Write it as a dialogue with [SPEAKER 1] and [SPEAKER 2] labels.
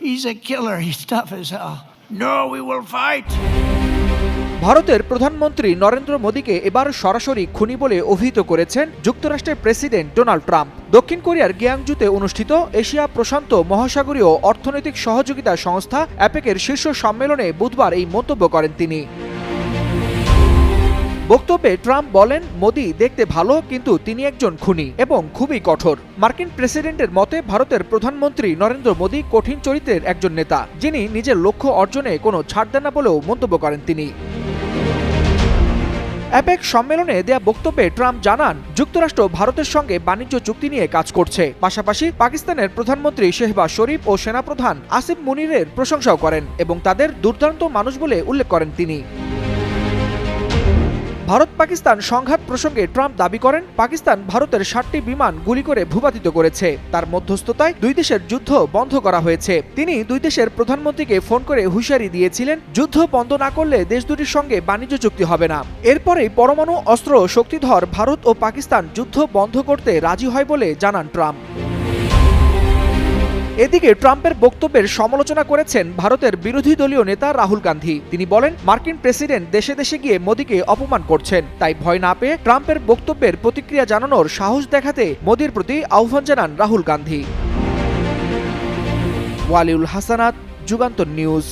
[SPEAKER 1] He's a killer. He's tough as hell. No, we will fight.
[SPEAKER 2] ভারতের প্রধানমন্ত্রী নরেন্দ্র মোদীকে এবার সরাসরি খুনি বলে অভিহিত করেছেন যুক্তরাষ্ট্রের প্রেসিডেন্ট ডোনাল্ড ট্রাম্প। দক্ষিণ কোরিয়ার গিয়াংজুতে অনুষ্ঠিত এশিয়া প্রশান্ত মহাসাগরীয় অর্থনৈতিক সহযোগিতা সংস্থা অ্যাপেকের শীর্ষ সম্মেলনে বুধবার এই মন্তব্য করেন তিনি। বক্তব্যে ট্রাম্প বলেন, মোদি দেখতে ভালো কিন্তু তিনি একজন খুনি এবং খুবই কঠোর। মার্কিন প্রেসিডেন্টের মতে ভারতের প্রধানমন্ত্রী নরেন্দ্র মোদী কঠিন চরিত্রের একজন নেতা, যিনি নিজের লক্ষ্য অর্জনে কোনো ছাড় দেন না বলেও মন্তব্য করেন তিনি। অ্যাপেক সম্মেলনে দেয়া বক্তব্যে ট্রাম্প জানান, যুক্তরাষ্ট্র ভারতের সঙ্গে বাণিজ্য চুক্তি নিয়ে কাজ করছে। পাশাপাশি পাকিস্তানের প্রধানমন্ত্রী শেহবাজ শরীফ ও সেনাপ্রধান আসিফ মুনিরের প্রশংসাও করেন এবং তাদের দুর্দান্ত মানুষ বলে উল্লেখ করেন তিনি। ভারত পাকিস্তান সংঘাত প্রসঙ্গে ট্রাম্প দাবি করেন, পাকিস্তান ভারতের 60টি বিমান গুলি করে ভূপাতিত করেছে। তার মধ্যস্থতায় দুই দেশের যুদ্ধ বন্ধ করা হয়েছে। তিনি দুই দেশের প্রধানমন্ত্রীকে ফোন করে হুঁশিয়ারি দিয়েছিলেন, যুদ্ধ বন্ধ না করলে দেশ দুটির সঙ্গে বাণিজ্য চুক্তি হবে না। এরপরেই পরমাণু অস্ত্র শক্তিধর ভারত ও পাকিস্তান যুদ্ধ বন্ধ করতে রাজি হয় বলে জানান ট্রাম্প। এদিকে ট্রাম্পের বক্তব্যের সমালোচনা করেছেন ভারতের বিরোধী দলীয় নেতা রাহুল গান্ধী। তিনি বলেন, মার্কিন প্রেসিডেন্ট দেশে দেশে গিয়ে মোদীকে অপমান করছেন, তাই ভয় না পেয়ে ট্রাম্পের বক্তব্যের প্রতিক্রিয়া জানানোর সাহস দেখাতে মোদীর প্রতি আহ্বান জানান রাহুল গান্ধী। ওয়ালিউল হাসানাত, যুগান্তর নিউজ।